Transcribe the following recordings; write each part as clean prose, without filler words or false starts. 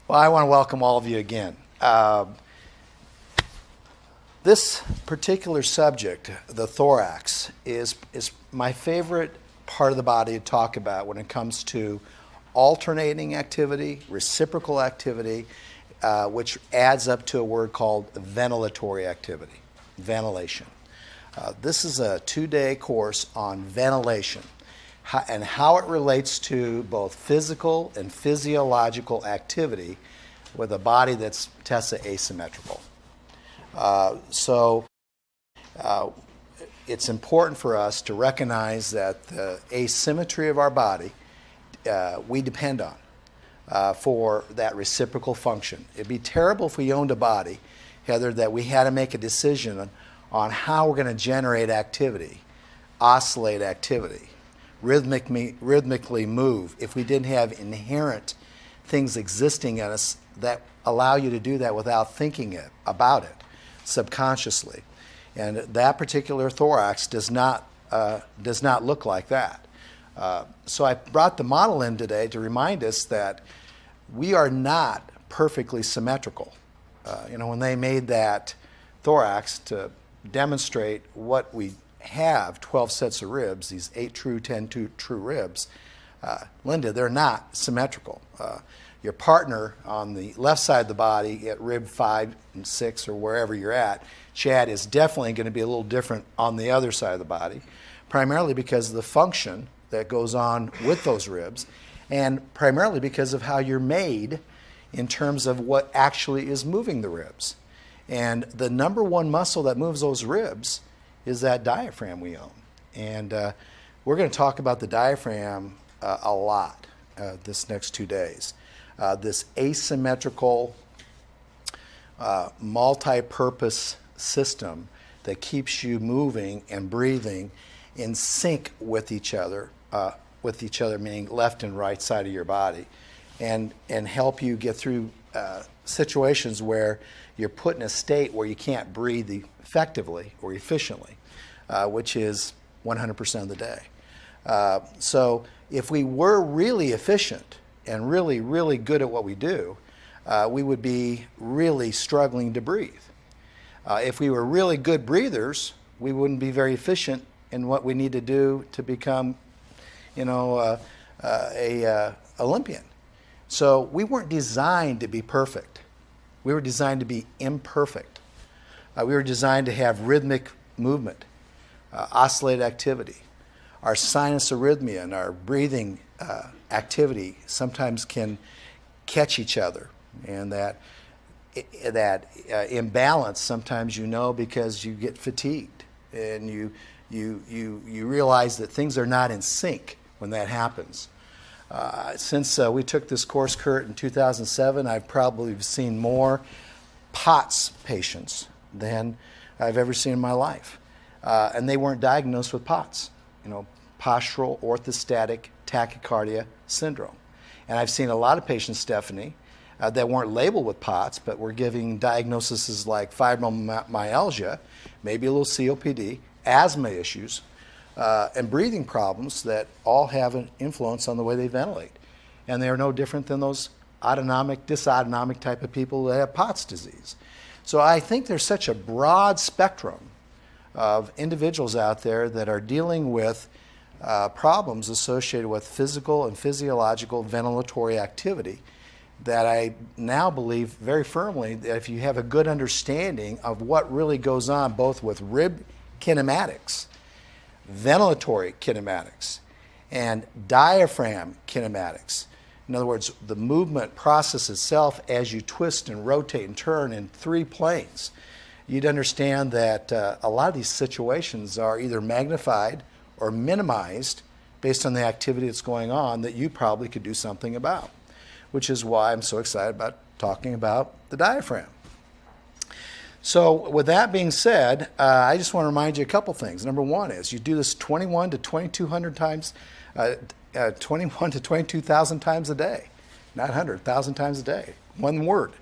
Well, I want to welcome all of you again. This particular subject, the thorax, is my favorite part of the body to talk about when it comes to alternating activity, reciprocal activity, which adds up to a word called ventilatory activity, ventilation. This is a 2-day course on ventilation and how it relates to both physical and physiological activity with a body that's tessa asymmetrical. It's important for us to recognize that the asymmetry of our body we depend on for that reciprocal function. It'd be terrible if we owned a body, Heather, that we had to make a decision on how we're going to generate activity, oscillate activity, rhythmically move, if we didn't have inherent things existing in us that allow you to do that without thinking about it subconsciously. And that particular thorax does not look like that. So I brought the model in today to remind us that we are not perfectly symmetrical. When they made that thorax to demonstrate what we have, 12 sets of ribs, these 8 true, 10 true ribs, Linda, they're not symmetrical. Your partner on the left side of the body at rib 5 and 6 or wherever you're at, Chad, is definitely going to be a little different on the other side of the body, primarily because of the function that goes on with those ribs, and primarily because of how you're made in terms of what actually is moving the ribs. And the number one muscle that moves those ribs is that diaphragm we own. And we're going to talk about the diaphragm a lot this next 2 days. This asymmetrical, multi-purpose system that keeps you moving and breathing in sync with each other meaning left and right side of your body, and help you get through situations where you're put in a state where you can't breathe effectively or efficiently, which is 100% of the day. So if we were really efficient and really, really good at what we do, we would be really struggling to breathe. If we were really good breathers, we wouldn't be very efficient in what we need to do to become, a Olympian. So we weren't designed to be perfect. We were designed to be imperfect. We were designed to have rhythmic movement, oscillate activity. Our sinus arrhythmia and our breathing activity sometimes can catch each other, and that imbalance sometimes because you get fatigued and you realize that things are not in sync when that happens. Since we took this course, Kurt, in 2007, I've probably seen more POTS patients than I've ever seen in my life. And they weren't diagnosed with POTS, postural orthostatic tachycardia syndrome. And I've seen a lot of patients, Stephanie, that weren't labeled with POTS, but were giving diagnoses like fibromyalgia, maybe a little COPD, asthma issues, and breathing problems that all have an influence on the way they ventilate. And they are no different than those autonomic, dysautonomic type of people that have POTS disease. So I think there's such a broad spectrum of individuals out there that are dealing with problems associated with physical and physiological ventilatory activity that I now believe very firmly that if you have a good understanding of what really goes on both with rib kinematics, ventilatory kinematics, and diaphragm kinematics. In other words, the movement process itself as you twist and rotate and turn in 3 planes. You'd understand that a lot of these situations are either magnified or minimized based on the activity that's going on that you probably could do something about, which is why I'm so excited about talking about the diaphragm. So with that being said, I just want to remind you a couple things. Number one is you do this 21 to 2,200 times, 21 to 22,000 times a day, not 100,000 times a day. One word,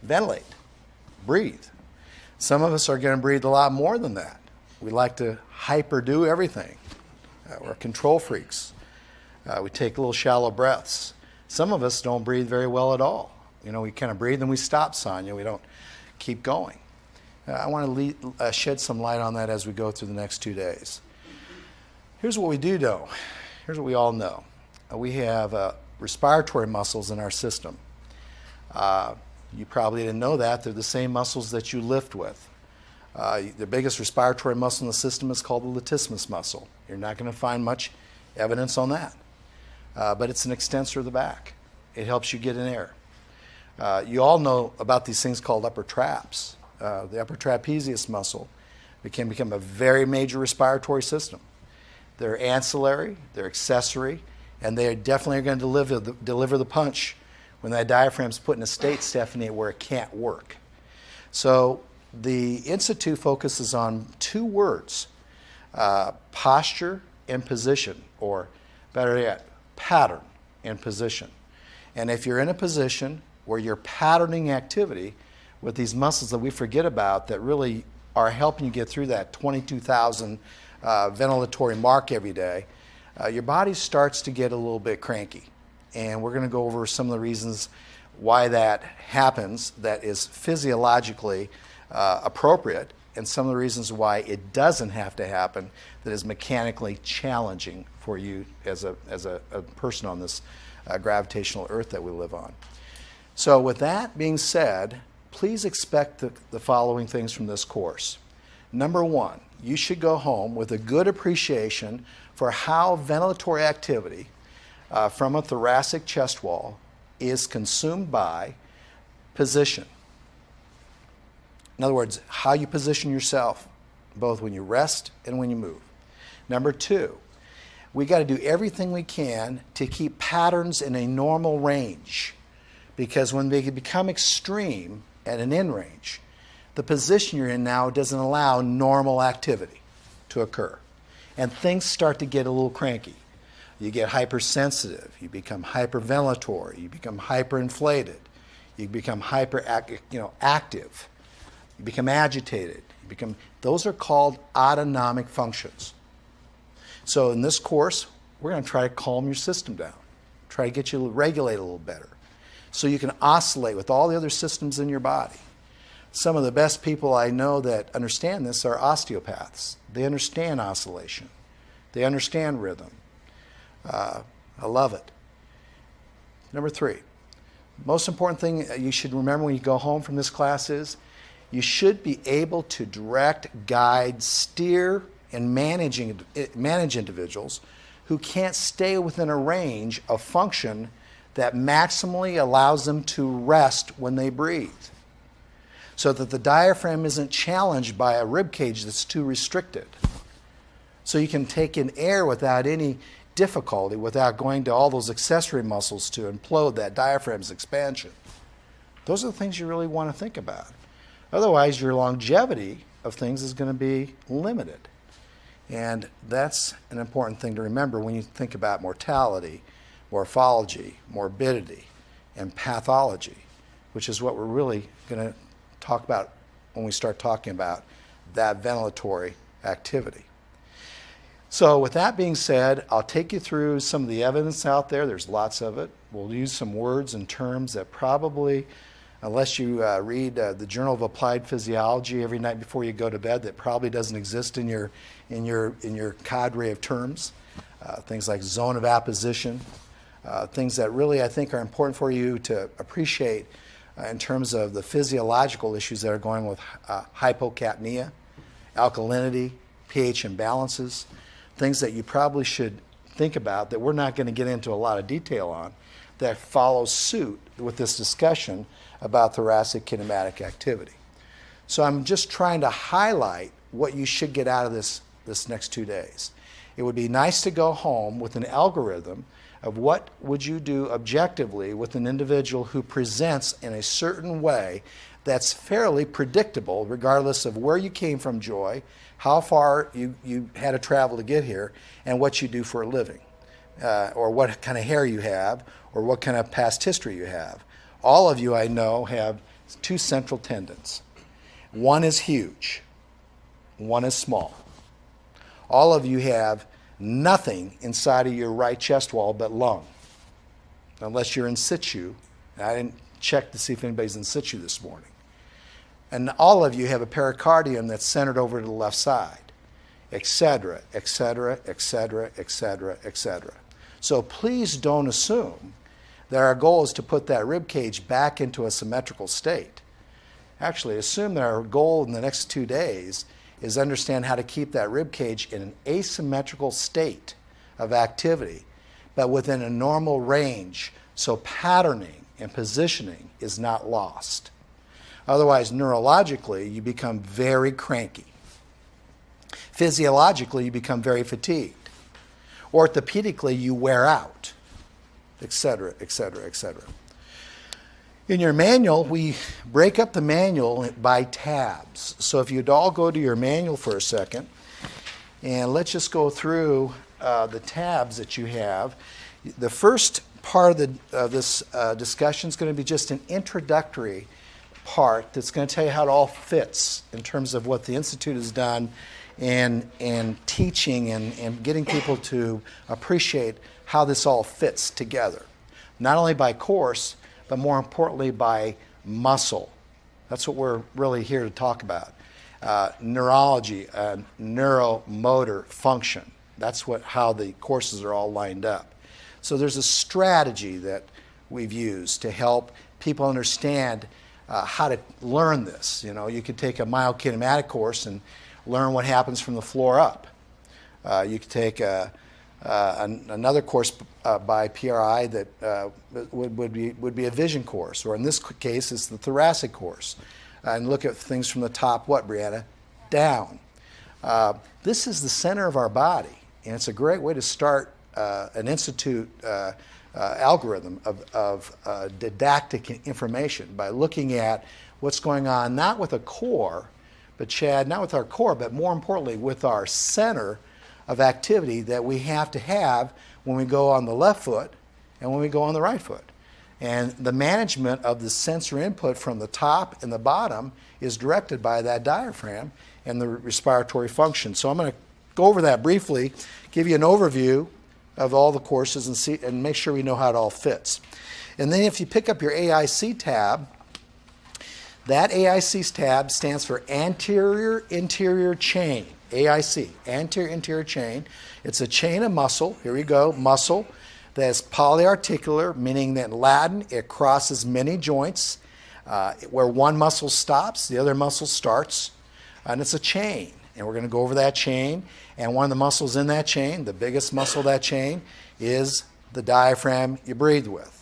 ventilate, breathe. Some of us are going to breathe a lot more than that. We like to hyper-do everything. We're control freaks. We take little shallow breaths. Some of us don't breathe very well at all. You know, we kind of breathe and we stop, Sonia. We don't keep going. I want to shed some light on that as we go through the next 2 days. Here's what we do know. Here's what we all know. We have respiratory muscles in our system. You probably didn't know that. They're the same muscles that you lift with. The biggest respiratory muscle in the system is called the latissimus muscle. You're not going to find much evidence on that. But it's an extensor of the back. It helps you get in air. You all know about these things called upper traps. The upper trapezius muscle can become a very major respiratory system. They're ancillary, they're accessory, and they definitely are going to deliver the punch when that diaphragm's put in a state, Stephanie, where it can't work. So the Institute focuses on 2 words, posture and position, or better yet, pattern and position. And if you're in a position where you're patterning activity with these muscles that we forget about that really are helping you get through that 22,000 ventilatory mark every day, your body starts to get a little bit cranky. And we're going to go over some of the reasons why that happens that is physiologically appropriate, and some of the reasons why it doesn't have to happen that is mechanically challenging for you as a person on this gravitational earth that we live on. So with that being said, please expect the following things from this course. Number 1, you should go home with a good appreciation for how ventilatory activity from a thoracic chest wall is consumed by position. In other words, how you position yourself, both when you rest and when you move. Number 2, we got to do everything we can to keep patterns in a normal range, because when they become extreme at an end range, the position you're in now doesn't allow normal activity to occur. And things start to get a little cranky. You get hypersensitive, you become hyperventilatory, you become hyperinflated, you become active, you become agitated, those are called autonomic functions. So in this course, we're going to try to calm your system down, try to get you to regulate a little better, so you can oscillate with all the other systems in your body. Some of the best people I know that understand this are osteopaths. They understand oscillation. They understand rhythm. I love it. Number 3, most important thing you should remember when you go home from this class is you should be able to direct, guide, steer, and manage individuals who can't stay within a range of function that maximally allows them to rest when they breathe, so that the diaphragm isn't challenged by a rib cage that's too restricted. So you can take in air without any difficulty, without going to all those accessory muscles to implode that diaphragm's expansion. Those are the things you really want to think about. Otherwise, your longevity of things is going to be limited. And that's an important thing to remember when you think about mortality, morphology, morbidity, and pathology, which is what we're really going to talk about when we start talking about that ventilatory activity. So with that being said, I'll take you through some of the evidence out there. There's lots of it. We'll use some words and terms that probably, unless you read the Journal of Applied Physiology every night before you go to bed, that probably doesn't exist in your cadre of terms. Things like zone of apposition, things that really I think are important for you to appreciate in terms of the physiological issues that are going with hypocapnia, alkalinity, pH imbalances, things that you probably should think about that we're not going to get into a lot of detail on, that follow suit with this discussion about thoracic kinematic activity. So I'm just trying to highlight what you should get out of this next 2 days. It would be nice to go home with an algorithm of what would you do objectively with an individual who presents in a certain way that's fairly predictable regardless of where you came from, Joy, how far you had to travel to get here, and what you do for a living, or what kind of hair you have, or what kind of past history you have. All of you I know have 2 central tendons. One is huge, one is small. All of you have nothing inside of your right chest wall but lung, unless you're in situ. And I didn't check to see if anybody's in situ this morning. And all of you have a pericardium that's centered over to the left side, et cetera, et cetera, et cetera, et cetera, et cetera. So please don't assume that our goal is to put that rib cage back into a symmetrical state. Actually, assume that our goal in the next 2 days is understand how to keep that rib cage in an asymmetrical state of activity, but within a normal range, so patterning and positioning is not lost. Otherwise, neurologically, you become very cranky. Physiologically, you become very fatigued. Orthopedically, you wear out, et cetera, et cetera, et cetera. In your manual, we break up the manual by tabs. So if you'd all go to your manual for a second, and let's just go through the tabs that you have. The first part of this discussion is going to be just an introductory part that's going to tell you how it all fits in terms of what the Institute has done in teaching and getting people to appreciate how this all fits together. Not only by course, but more importantly by muscle. That's what we're really here to talk about. Neurology, neuromotor function. That's how the courses are all lined up. So there's a strategy that we've used to help people understand how to learn this. You know, you could take a myokinematic course and learn what happens from the floor up. You could take another course by PRI that would be a vision course, or in this case, it's the thoracic course, and look at things from the top. What, Brianna? Down. This is the center of our body, and it's a great way to start an institute algorithm of didactic information by looking at what's going on, not with a core, but Chad, not with our core, but more importantly with our center of activity that we have to have when we go on the left foot and when we go on the right foot. And the management of the sensor input from the top and the bottom is directed by that diaphragm and the respiratory function. So I'm going to go over that briefly, give you an overview of all the courses and make sure we know how it all fits. And then if you pick up your AIC tab, that AIC tab stands for Anterior Interior Chain, AIC, Anterior Interior Chain. It's a chain of muscle, here we go, muscle, that's polyarticular, meaning that in Latin it crosses many joints. Where one muscle stops, the other muscle starts, and it's a chain. And we're going to go over that chain, and one of the muscles in that chain, the biggest muscle of that chain, is the diaphragm you breathe with.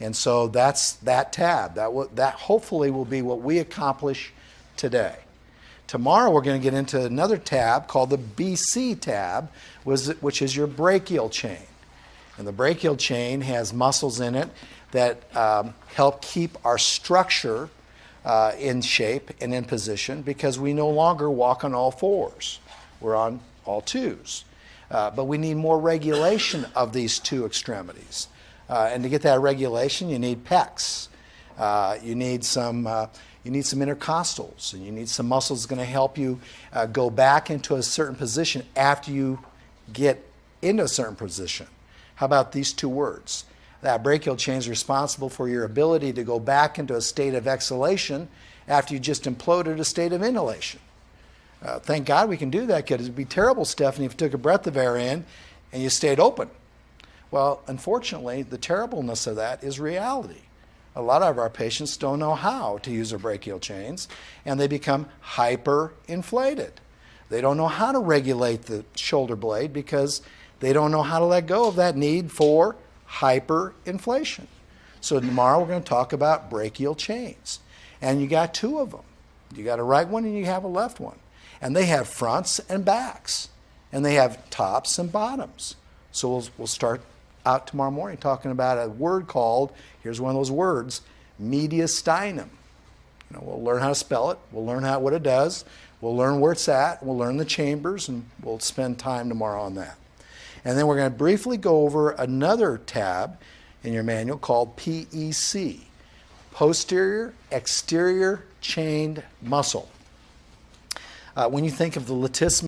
And so that's that tab. That hopefully will be what we accomplish today. Tomorrow we're going to get into another tab called the BC tab, which is your brachial chain. And the brachial chain has muscles in it that help keep our structure in shape and in position, because we no longer walk on all fours. We're on all twos. But we need more regulation of these two extremities. And to get that regulation, you need pecs. You need some intercostals, and you need some muscles going to help you go back into a certain position after you get into a certain position. How about these two words? That brachial chain is responsible for your ability to go back into a state of exhalation after you just imploded a state of inhalation. Thank God we can do that, because it'd be terrible, Stephanie, if you took a breath of air in and you stayed open. Well, unfortunately, the terribleness of that is reality. A lot of our patients don't know how to use their brachial chains, and they become hyperinflated. They don't know how to regulate the shoulder blade because they don't know how to let go of that need for hyperinflation. So tomorrow we're going to talk about brachial chains. And you got two of them. You got a right one and you have a left one. And they have fronts and backs. And they have tops and bottoms. So we'll start out tomorrow morning talking about a word called, here's one of those words, mediastinum. You know, we'll learn how to spell it. We'll learn what it does. We'll learn where it's at. We'll learn the chambers, and we'll spend time tomorrow on that. And then we're going to briefly go over another tab in your manual called PEC, posterior exterior chained muscle. When you think of the latissimus